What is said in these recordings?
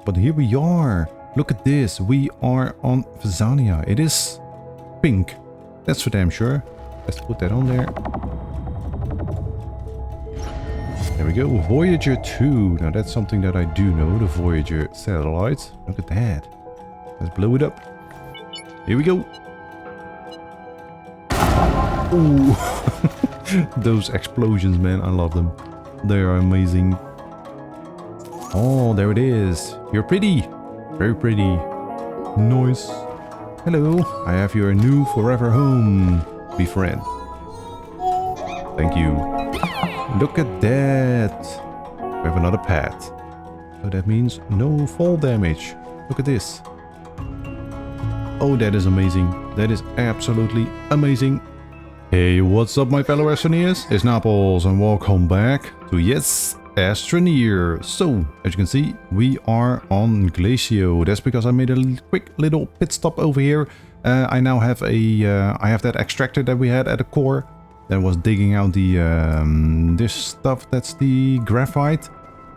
But here we are. Look at this. We are on Vesania. It is pink. That's for damn sure. Let's put that on there. There we go. Voyager 2. Now that's something that I do know. The Voyager satellite. Look at that. Let's blow it up. Here we go. Ooh. Those explosions, man. I love them. They are amazing. Oh, there it is. You're pretty. Very pretty. Nice. Hello. I have your new forever home. Befriend. Thank you. Look at that. We have another pet. So that means no fall damage. Look at this. Oh, that is amazing. That is absolutely amazing. Hey, what's up my fellow Astroneers? It's Naples and welcome back to Astroneer. So, as you can see, we are on Glacio. That's because I made a quick little pit stop over here. I now have I have that extractor that we had at the core that was digging out the this stuff. That's the graphite.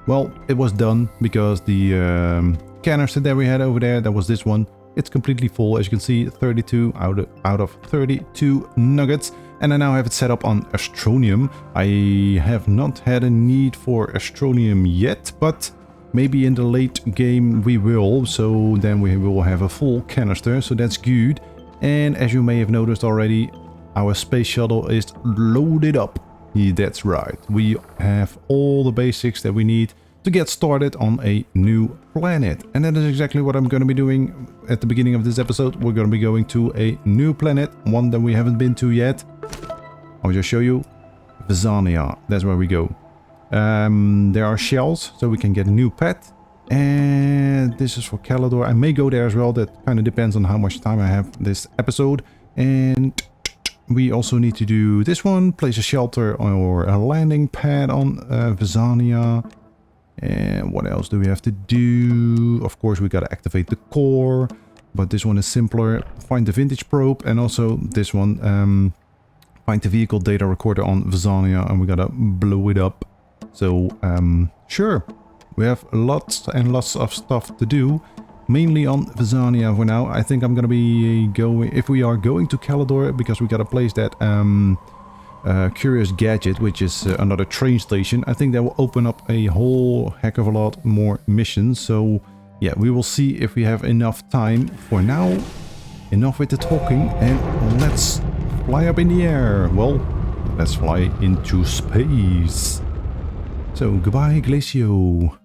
Well, it was done because the canister that we had over there, that was this one. It's completely full, as you can see, 32 out of 32 nuggets. And I now have it set up on Astronium. I have not had a need for Astronium yet, but maybe in the late game we will. So then we will have a full canister, so that's good. And as you may have noticed already, our space shuttle is loaded up. Yeah, that's right. We have all the basics that we need to get started on a new planet. And that is exactly what I'm going to be doing at the beginning of this episode. We're going to be going to a new planet, one that we haven't been to yet. I'll just show you. Vesania, that's where we go. There are shells, so we can get a new pet. And this is for Calidor. I may go there as well. That kind of depends on how much time I have this episode. And we also need to do this one. Place a shelter or a landing pad on Vesania. And what else do we have to do? Of course, we got to activate the core. But this one is simpler. Find the vintage probe. And also this one. Find the vehicle data recorder on Vesania. And we got to blow it up. So, sure. We have lots and lots of stuff to do. Mainly on Vesania for now. I think I'm going to be going... If we are going to Calidor, because we got to place that... Curious Gadget, which is another train station. I think that will open up a whole heck of a lot more missions. So yeah, we will see if we have enough time. For now, enough with the talking and let's fly up in the air. Well, let's fly into space. So goodbye Glacio.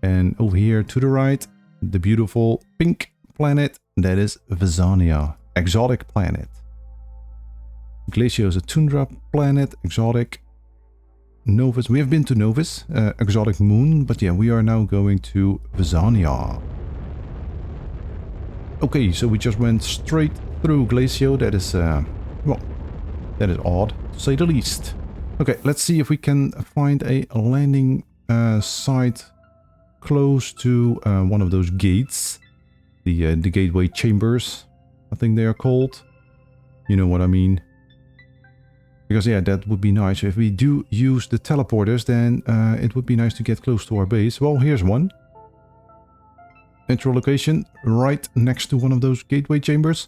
And over here to the right, the beautiful pink planet that is Vesania. Exotic planet. Glacio is a tundra planet, exotic. Novus, we have been to Novus, exotic moon, but yeah, we are now going to Vesania. Okay, so we just went straight through Glacio. That is, well, that is odd, to say the least. Okay, let's see if we can find a landing site close to one of those gates. The gateway chambers, I think they are called. You know what I mean. Because yeah, that would be nice. If we do use the teleporters, then it would be nice to get close to our base. Well, here's one. Central location, right next to one of those gateway chambers.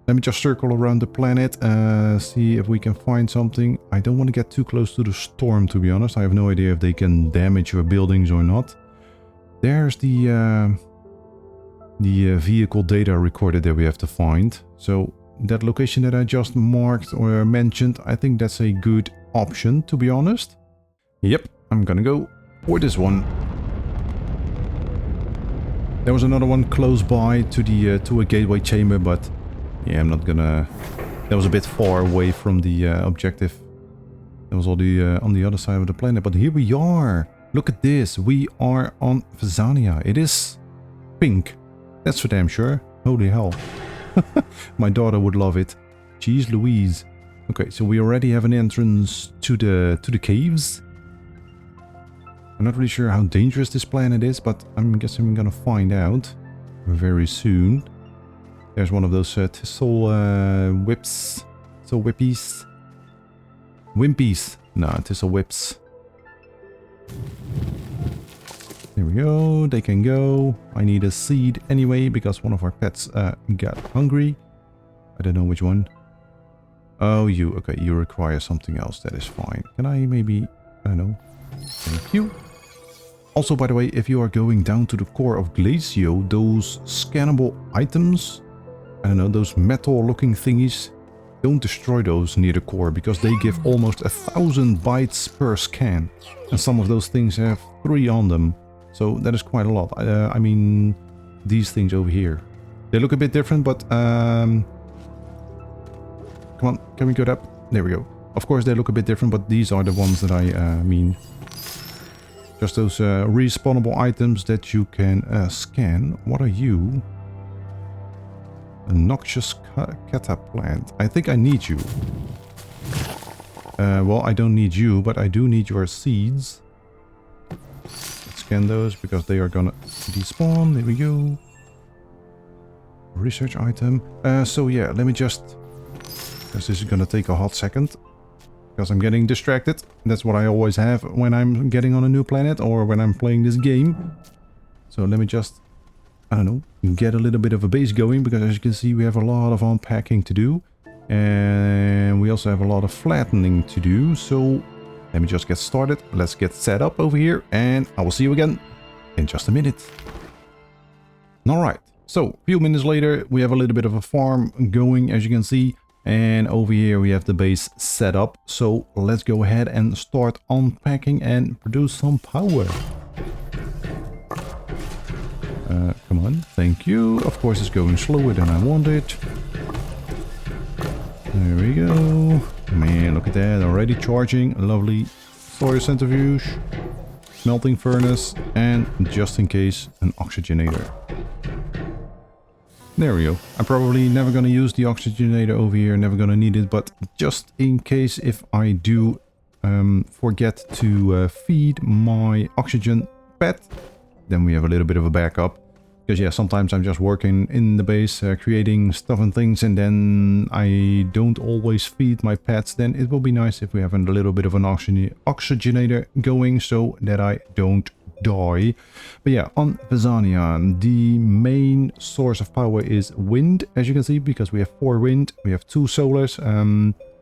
Let me just circle around the planet, see if we can find something. I don't want to get too close to the storm, to be honest. I have no idea if they can damage your buildings or not. There's the vehicle data recorder that we have to find. So that location that I just marked or mentioned, I think that's a good option, to be honest. Yep, I'm gonna go for this one. There was another one close by to the to a gateway chamber, but yeah, I'm not gonna... That was a bit far away from the objective. That was all the on the other side of the planet, but here we are. Look at this. We are on Vesania. It is pink. That's for damn sure. Holy hell. My daughter would love it. Jeez Louise. Okay, so we already have an entrance to the caves. I'm not really sure how dangerous this planet is, but I'm guessing we're gonna find out very soon. There's one of those thistle whips. Thistle whippies. Wimpies. No, thistle whips. There we go. They can go. I need a seed anyway because one of our pets got hungry. I don't know which one. Oh, you. Okay, you require something else. That is fine. Can I maybe... I don't know. Thank you. Also, by the way, if you are going down to the core of Glacio, those scannable items, I don't know, those metal-looking thingies, don't destroy those near the core because they give almost 1,000 bytes per scan. And some of those things have 3 on them. So that is quite a lot. I mean, these things over here. They look a bit different, but... come on, can we go up? There we go. Of course, they look a bit different, but these are the ones that I mean. Just those respawnable items that you can scan. What are you? A noxious cataplant. I think I need you. Well, I don't need you, but I do need your seeds. Let's scan those because they are gonna despawn. There we go. Research item. So yeah, let me just... because this is gonna take a hot second. Because I'm getting distracted. That's what I always have when I'm getting on a new planet or when I'm playing this game. So let me just, I don't know, get a little bit of a base going. Because as you can see, we have a lot of unpacking to do. And we also have a lot of flattening to do. So let me just get started. Let's get set up over here. And I will see you again in just a minute. Alright, so a few minutes later, we have a little bit of a farm going, as you can see. And over here we have the base set up. So let's go ahead and start unpacking and produce some power. Come on, thank you. Of course it's going slower than I wanted. There we go. Man, look at that, already charging. Lovely soil centrifuge, smelting furnace, and just in case, an oxygenator. There we go. I'm probably never going to use the oxygenator over here, never going to need it, but just in case if I do forget to feed my oxygen pet, then we have a little bit of a backup. Because yeah, sometimes I'm just working in the base, creating stuff and things, and then I don't always feed my pets. Then it will be nice if we have a little bit of an oxygenator going so that I don't die. But yeah, on Vesania, the main source of power is wind, as you can see, because we have 4 wind, we have 2 solars.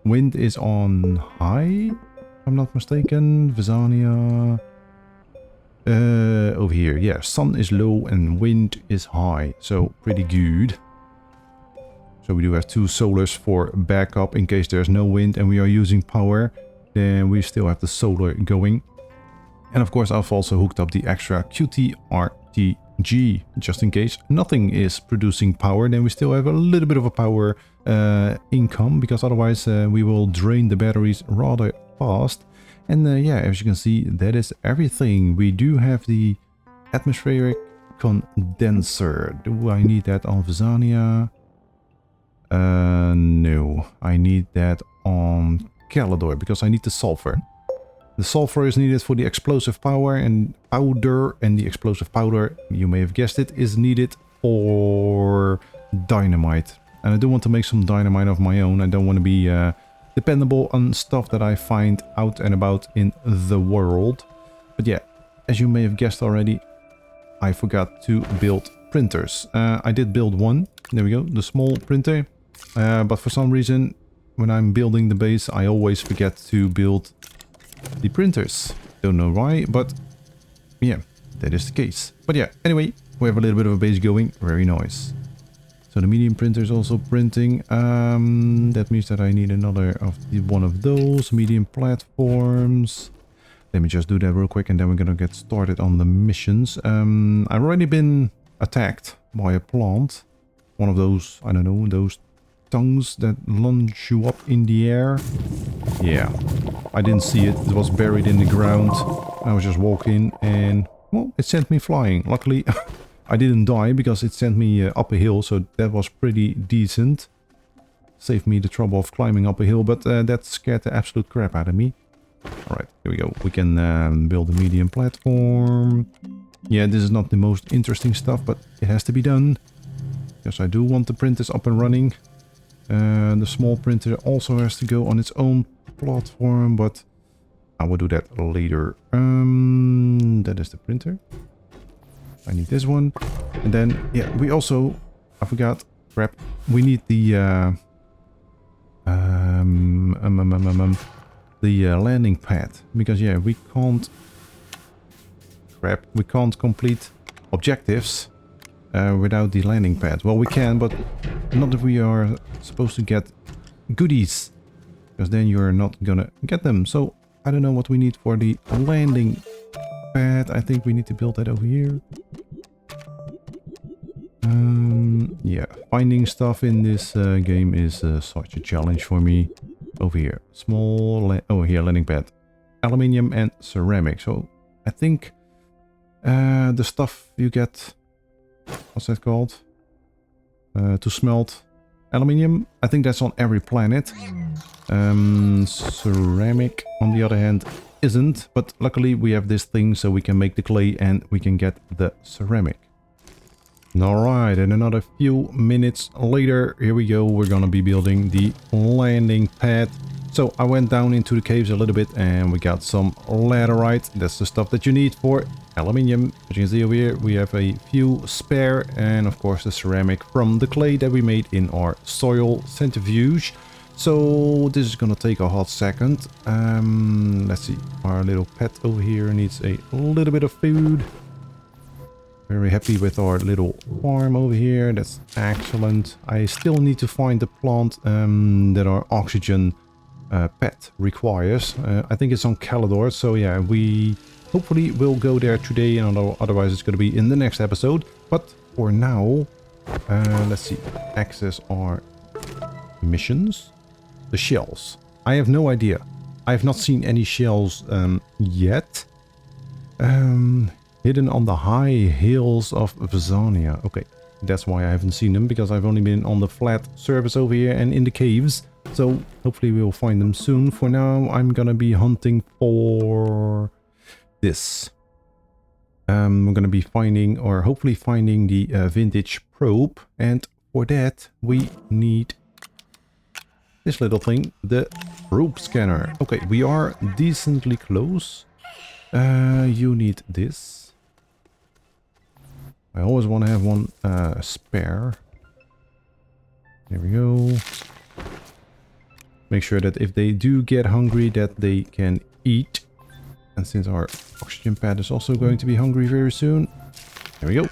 Wind is on high, if I'm not mistaken. Vesania, over here, yeah, sun is low and wind is high, so pretty good. So we do have 2 solars for backup in case there's no wind and we are using power. Then we still have the solar going. And of course I've also hooked up the extra QTRTG, just in case nothing is producing power. Then we still have a little bit of a power income, because otherwise we will drain the batteries rather fast. And yeah, as you can see, that is everything. We do have the atmospheric condenser. Do I need that on Vesania? No, I need that on Calidor because I need the sulfur. The sulfur is needed for the explosive power and powder, and the explosive powder, you may have guessed it, is needed for dynamite. And I do want to make some dynamite of my own. I don't want to be dependable on stuff that I find out and about in the world. But yeah, as you may have guessed already, I forgot to build printers. I did build one. There we go, the small printer. But for some reason, when I'm building the base, I always forget to build the printers. Don't know why, but yeah, that is the case. But yeah, anyway, we have a little bit of a base going. Very nice. So the medium printer is also printing. That means that I need another one of those medium platforms. Let me just do that real quick and then we're gonna get started on the missions. I've already been attacked by a plant. One of those, I don't know, those tongues that launch you up in the air. Yeah, I didn't see it. It was buried in the ground. I was just walking and, well, it sent me flying. Luckily, I didn't die because it sent me up a hill, so that was pretty decent. Saved me the trouble of climbing up a hill, but that scared the absolute crap out of me. Alright, here we go. We can build a medium platform. Yeah, this is not the most interesting stuff, but it has to be done. Because I do want the printers up and running. The small printer also has to go on its own platform, but I will do that later. That is the printer. I need this one. And then, yeah, we also... I forgot. Crap. We need the... landing pad. Because, yeah, we can't... Crap. We can't complete objectives without the landing pad. Well, we can, but not if we are supposed to get goodies. Because then you're not gonna get them. So, I don't know what we need for the landing pad. I think we need to build that over here. Yeah, finding stuff in this game is such a challenge for me. Over here, oh here, landing pad, aluminium and ceramic. So I think the stuff you get, what's that called? To smelt aluminium. I think that's on every planet. Ceramic, on the other hand, isn't. But luckily we have this thing, so we can make the clay and we can get the ceramic. Alright, and another few minutes later, here we go, we're gonna be building the landing pad. So I went down into the caves a little bit and we got some laterite. That's the stuff that you need for aluminium. As you can see over here, we have a few spare, and of course the ceramic from the clay that we made in our soil centrifuge. So this is gonna take a hot second. Let's see, our little pet over here needs a little bit of food. Very happy with our little farm over here. That's excellent. I still need to find the plant that our oxygen pet requires. I think it's on Calidor. So yeah, we hopefully will go there today, and otherwise it's going to be in the next episode. But for now, let's see. Access our missions. The shells. I have no idea. I have not seen any shells yet. Hidden on the high hills of Vesania. Okay, that's why I haven't seen them, because I've only been on the flat surface over here and in the caves. So hopefully we'll find them soon. For now, I'm gonna be hunting for this. We're gonna be finding, or hopefully finding, the vintage probe. And for that, we need this little thing, the probe scanner. Okay, we are decently close. You need this. I always want to have one spare. There we go. Make sure that if they do get hungry, that they can eat. And since our oxygen pad is also going to be hungry very soon. There we go.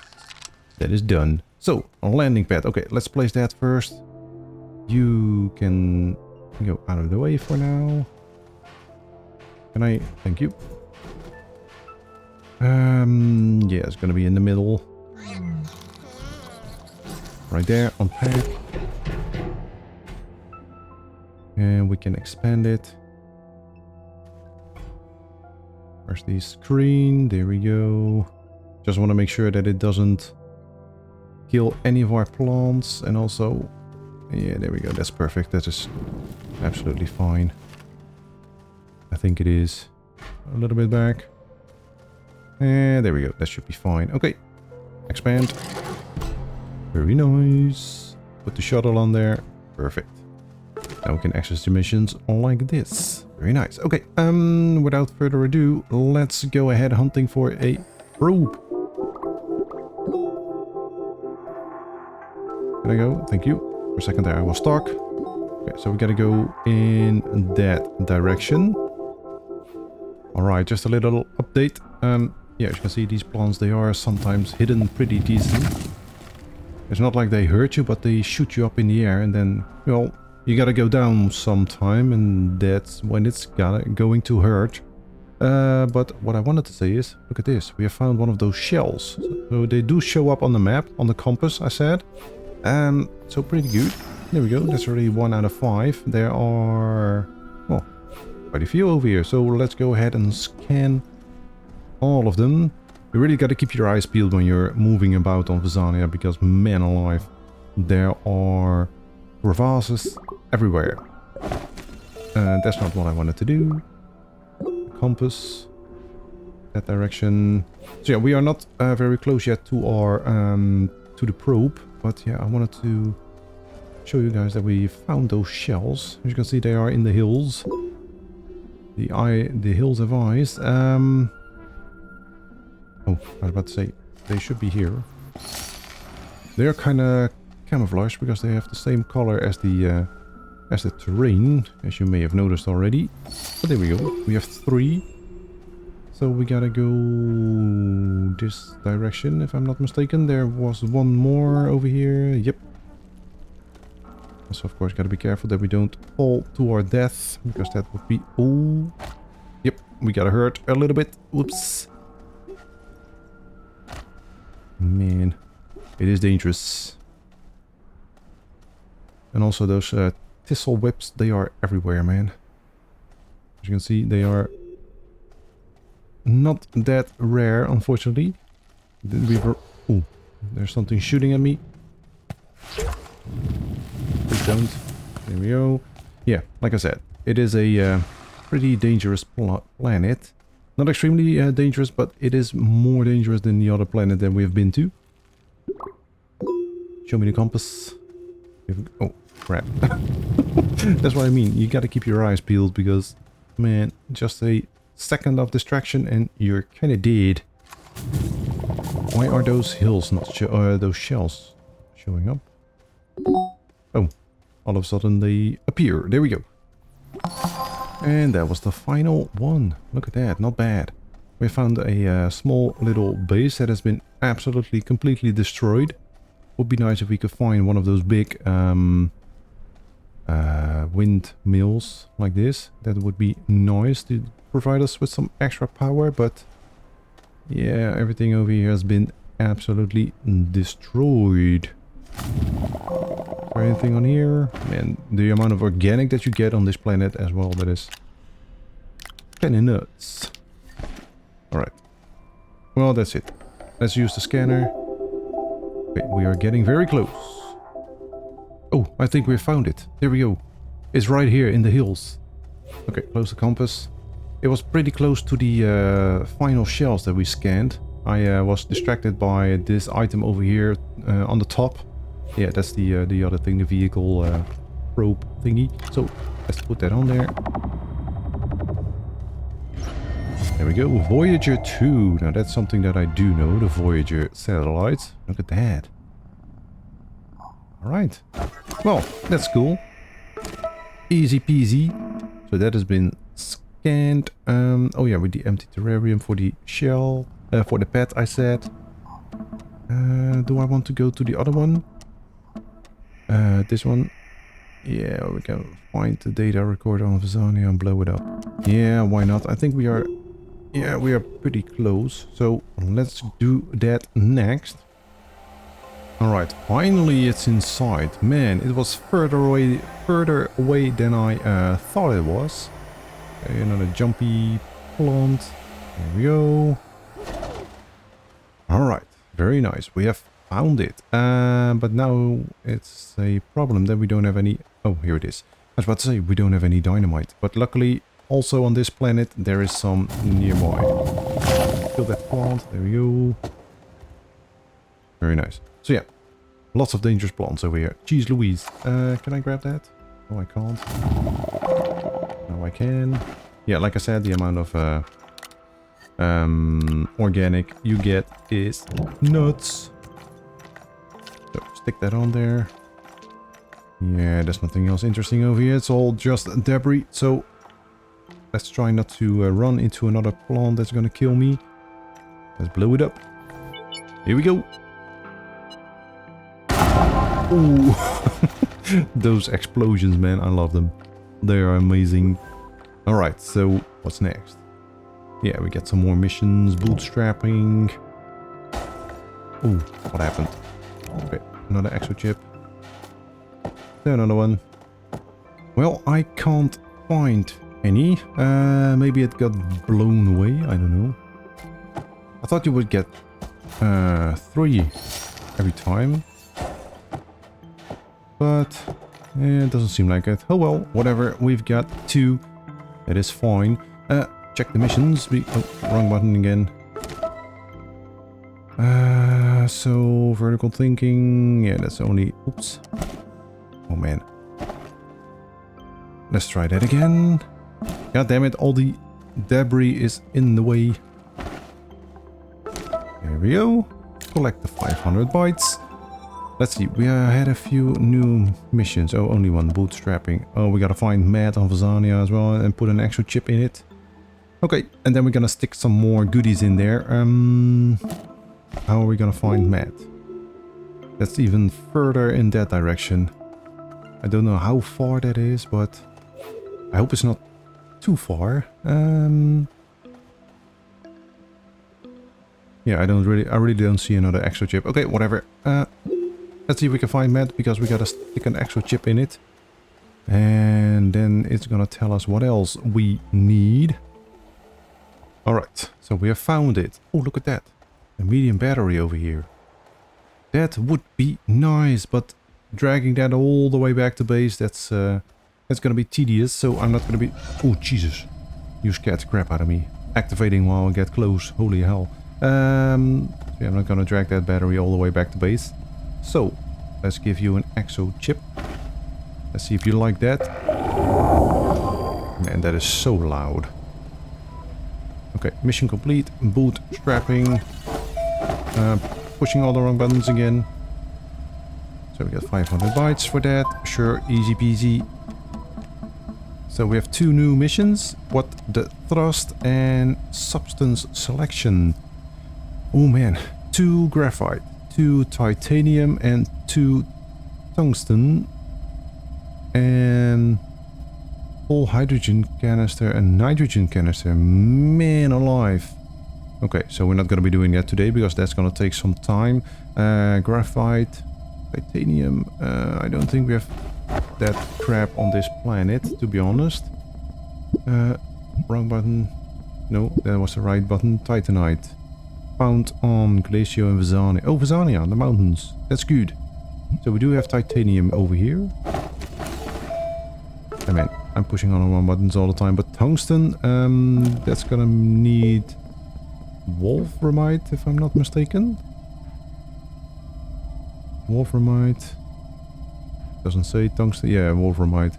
That is done. So, a landing pad. Okay, let's place that first. You can go out of the way for now. Can I? Thank you. Yeah, it's gonna be in the middle. Right there, unpack. And we can expand it. Where's the screen? There we go. Just want to make sure that it doesn't kill any of our plants. And also, yeah, there we go. That's perfect. That is absolutely fine. I think it is. A little bit back. And there we go. That should be fine. Okay. Expand. Very nice. Put the shuttle on there. Perfect. Now we can access the missions like this. Very nice. Okay. Without further ado, let's go ahead hunting for a probe. Can I go? Thank you. For a second there I was stuck. Okay, so we gotta go in that direction. Alright, just a little update. Yeah, as you can see, these plants, they are sometimes hidden pretty decent. It's not like they hurt you, but they shoot you up in the air, and then, well, you gotta go down sometime, and that's when it's going to hurt. But what I wanted to say is, look at this. We have found one of those shells. So they do show up on the map, on the compass, I said. So pretty good. There we go. That's already 1 out of 5. There are, well, quite a few over here. So let's go ahead and scan all of them. You really got to keep your eyes peeled when you're moving about on Vesania, because, man alive, there are crevasses everywhere. That's not what I wanted to do. Compass. That direction. So yeah, we are not very close yet to our to the probe, but yeah, I wanted to show you guys that we found those shells. As you can see, they are in the hills. The hills have eyes. Oh, I was about to say, they should be here. They're kind of camouflaged because they have the same color as the terrain, as you may have noticed already. But there we go. We have 3. So we gotta go this direction, if I'm not mistaken. There was one more over here. Yep. So of course gotta be careful that we don't fall to our death, because that would be... Oh. Yep, we got hurt a little bit. Whoops. Man, it is dangerous. And also those thistle whips, they are everywhere, man. As you can see, they are not that rare, unfortunately. Oh, there's something shooting at me. Please don't. There we go. Yeah, like I said, it is a pretty dangerous planet. Not extremely dangerous, but it is more dangerous than the other planet that we have been to. Show me the compass. Oh, crap. That's what I mean. You gotta keep your eyes peeled because, man, just a second of distraction and you're kind of dead. Why are those hills not those shells showing up? Oh, all of a sudden they appear. There we go. And that was the final one. Look at that, not bad. We found a small little base that has been absolutely completely destroyed. Would be nice if we could find one of those big windmills like this. That would be nice to provide us with some extra power, but yeah, everything over here has been absolutely destroyed. Is there anything on here? Man, the amount of organic that you get on this planet as well, that is kinda nuts. Alright. Well, that's it. Let's use the scanner. Okay, we are getting very close. Oh, I think we found it. There we go. It's right here in the hills. Okay, close the compass. It was pretty close to the final shells that we scanned. I was distracted by this item over here on the top. Yeah, that's the other thing, the vehicle probe thingy. So let's put that on there. There we go, Voyager 2. Now that's something that I do know, the Voyager satellite. Look at that. Alright. Well, that's cool. Easy peasy. So that has been scanned. Oh yeah, with the empty terrarium for the shell. For the pet, I said. Do I want to go to the other one? This one. Yeah, we can find the data recorder on Vesania and blow it up. Yeah, why not? I think we are... Yeah, we are pretty close. So let's do that next. Alright, finally it's inside. Man, it was further away than I thought it was. Okay, another jumpy plant. There we go. Alright, very nice. We have found it. But now it's a problem that we don't have any... Oh, here it is. I was about to say, we don't have any dynamite. But luckily, also on this planet, there is some nearby. Kill that plant. There we go. Very nice. So yeah, lots of dangerous plants over here. Jeez Louise. Can I grab that? No, I can't. No, I can. Yeah, like I said, the amount of organic you get is nuts. So stick that on there. Yeah, there's nothing else interesting over here. It's all just debris. So let's try not to run into another plant that's gonna kill me. Let's blow it up. Here we go. Ooh. Those explosions, man, I love them. They are amazing. Alright, so what's next? Yeah, we get some more missions, bootstrapping. Ooh, what happened? Okay, another exo chip. There, another one. Well, I can't find any. Maybe it got blown away, I don't know. I thought you would get 3 every time. But it doesn't seem like it. Oh well, whatever. We've got 2. That is fine. Check the missions. Oh, wrong button again. So vertical thinking. Yeah, that's only... Oops. Oh man. Let's try that again. God damn it, all the debris is in the way. There we go. collect the 500 bytes. Let's see, we had a few new missions. Oh, only one, bootstrapping. Oh, we gotta find Matt on Vesania as well and put an extra chip in it. Okay, and then we're gonna stick some more goodies in there. How are we gonna find Matt? That's even further in that direction. I don't know how far that is, but I hope it's not too far. Yeah, I really don't see another extra chip. Okay, whatever. Let's see if we can find Matt, because we gotta stick an extra chip in it. And then it's gonna tell us what else we need. Alright, so we have found it. Oh, look at that. A medium battery over here. That would be nice, but dragging that all the way back to base, that's gonna be tedious, so I'm not gonna be... Oh, Jesus. You scared the crap out of me. Activating while I get close. Holy hell. Yeah, I'm not gonna drag that battery all the way back to base. So, let's give you an exo chip. Let's see if you like that. Man, that is so loud. Okay, mission complete. Bootstrapping. Pushing all the wrong buttons again. So we got 500 bytes for that. Sure, easy peasy. So we have 2 new missions. What the thrust and substance selection. Oh man, 2 graphite, 2 titanium and 2 tungsten. And full hydrogen canister and nitrogen canister. Man alive. Okay, so we're not going to be doing that today because that's going to take some time. Graphite, titanium. I don't think we have that crap on this planet, to be honest. Wrong button. No, that was the right button. Titanite. Found on Glacier and Vesania. Oh, Vesania, the mountains. That's good. So we do have titanium over here. I mean, I'm pushing on the wrong buttons all the time. But tungsten, that's gonna need wolframite, if I'm not mistaken. Wolframite. Doesn't say tungsten. Yeah, wolframite.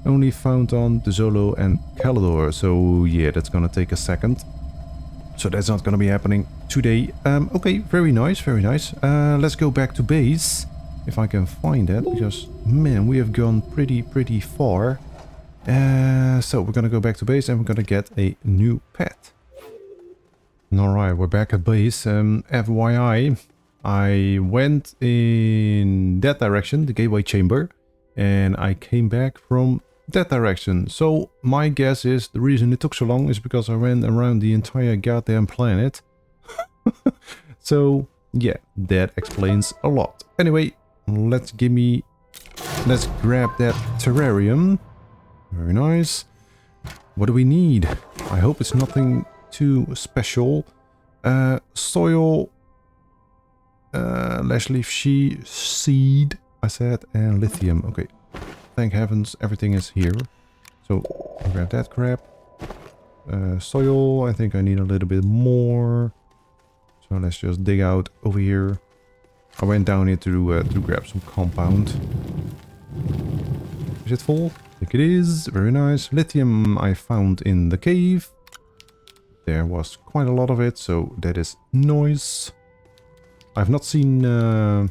Only found on Zolo and Calidor. So yeah, that's gonna take a second. So that's not gonna be happening today. Okay, very nice, very nice. Let's go back to base. If I can find that, because man, we have gone pretty far. So we're gonna go back to base and we're gonna get a new pet. Alright, we're back at base. FYI, I went in that direction, the gateway chamber, and I came back from that direction. So my guess is the reason it took so long is because I ran around the entire goddamn planet. So yeah, that explains a lot. Anyway, let's grab that terrarium. Very nice. What do we need? I hope it's nothing too special. Soil, lash leaf seed, I said, and lithium. Okay, thank heavens everything is here. So I'll grab that crap. Soil, I think I need a little bit more. So let's just dig out over here. I went down here to grab some compound. Is it full? I think it is. Very nice. Lithium I found in the cave. There was quite a lot of it, so that is nice. I've not seen the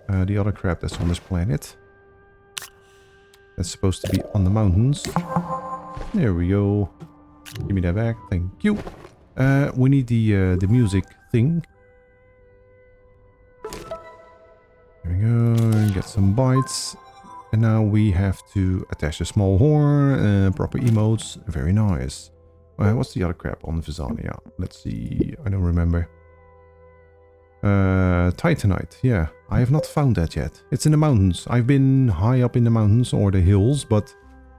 other crap that's on this planet. That's supposed to be on the mountains. There we go. Give me that back. Thank you. We need the music thing. There we go. Get some bytes. And now we have to attach a small horn, proper emotes. Very nice. What's the other crap on Vesania? Let's see. I don't remember. Titanite. Yeah, I have not found that yet. It's in the mountains. I've been high up in the mountains or the hills, but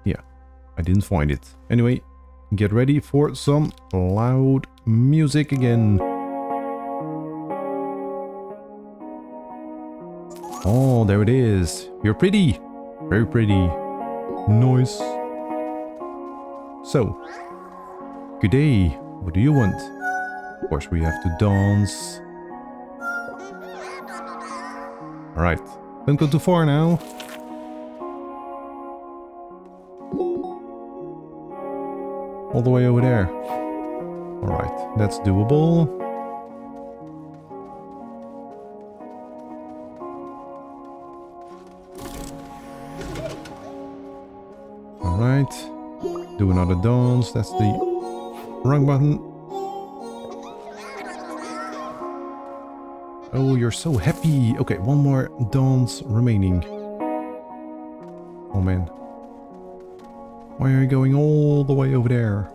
yeah, I didn't find it. Anyway, get ready for some loud music again. Oh, there it is. You're pretty. Very pretty. Nice. So, good day. What do you want? Of course, we have to dance. Alright. Don't go too far now. All the way over there. Alright, that's doable. do another dance. That's the wrong button. Oh, you're so happy. Okay, one more dance remaining. Oh man. Why are you going all the way over there?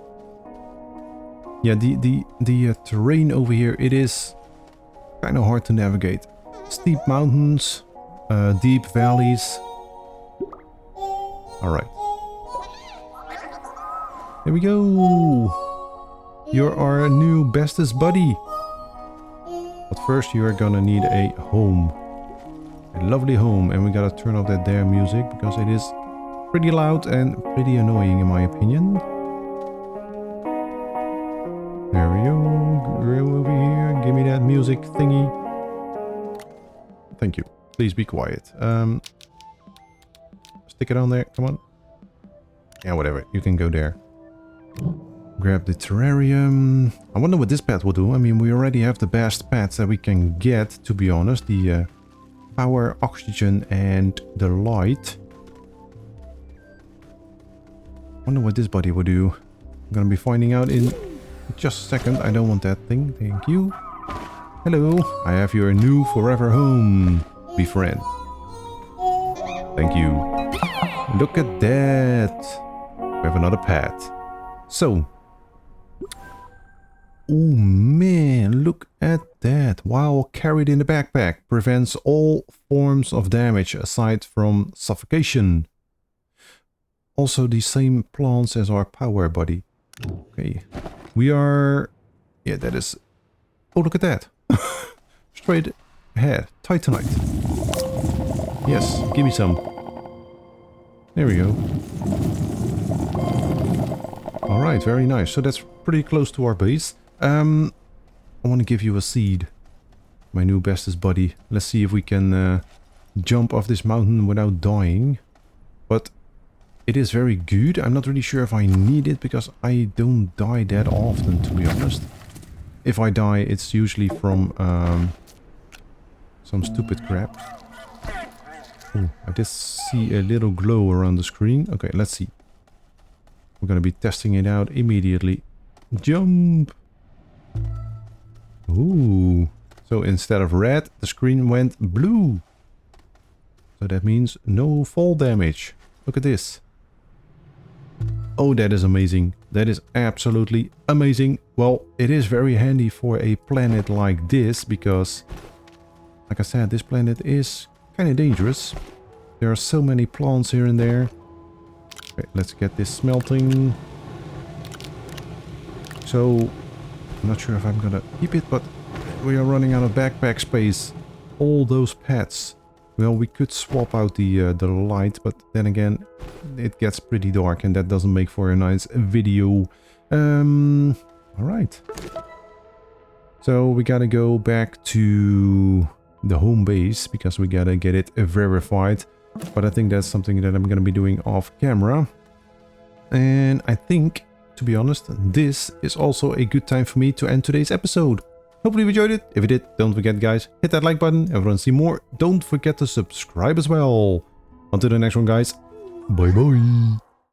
Yeah, the terrain over here, it is kind of hard to navigate. Steep mountains, deep valleys. Alright. Here we go. You're our new bestest buddy. But first you are gonna need a home. A lovely home. And we gotta turn off that damn music because it is pretty loud and pretty annoying in my opinion. There we go. Go over here. Give me that music thingy. Thank you. Please be quiet. Stick it on there. Come on. Yeah, whatever. You can go there. Grab the terrarium. I wonder what this pet will do. I mean, we already have the best pets that we can get, to be honest. The power, oxygen, and the light. Wonder what this buddy will do. I'm gonna be finding out in just a second. I don't want that thing. Thank you. Hello. I have your new forever home. Befriend. Thank you. Look at that. We have another pet. So. Oh man, look at that. While carried in the backpack, prevents all forms of damage aside from suffocation. Also the same plants as our power buddy. Okay. We are... Yeah, that is... Oh, look at that. Straight ahead. Titanite. Yes, give me some. There we go. Alright, very nice. So that's pretty close to our base. I want to give you a seed. My new bestest buddy. Let's see if we can jump off this mountain without dying. But it is very good. I'm not really sure if I need it because I don't die that often, to be honest. If I die, it's usually from some stupid crap. Oh, I just see a little glow around the screen. Okay, let's see. We're going to be testing it out immediately. Jump! Ooh. So instead of red, the screen went blue. So that means no fall damage. Look at this. Oh, that is amazing. That is absolutely amazing. Well, it is very handy for a planet like this because, like I said, this planet is kind of dangerous. There are so many plants here and there. Okay, let's get this smelting. So, I'm not sure if I'm gonna keep it, but we are running out of backpack space. All those pets. Well, we could swap out the light, but then again, it gets pretty dark and that doesn't make for a nice video. Alright. So we gotta go back to the home base because we gotta get it verified. But I think that's something that I'm gonna be doing off camera. And I think, to be honest, this is also a good time for me to end today's episode. Hopefully you enjoyed it. If you did, don't forget guys, hit that like button. If you want to see more, don't forget to subscribe as well. On to the next one guys. Bye bye.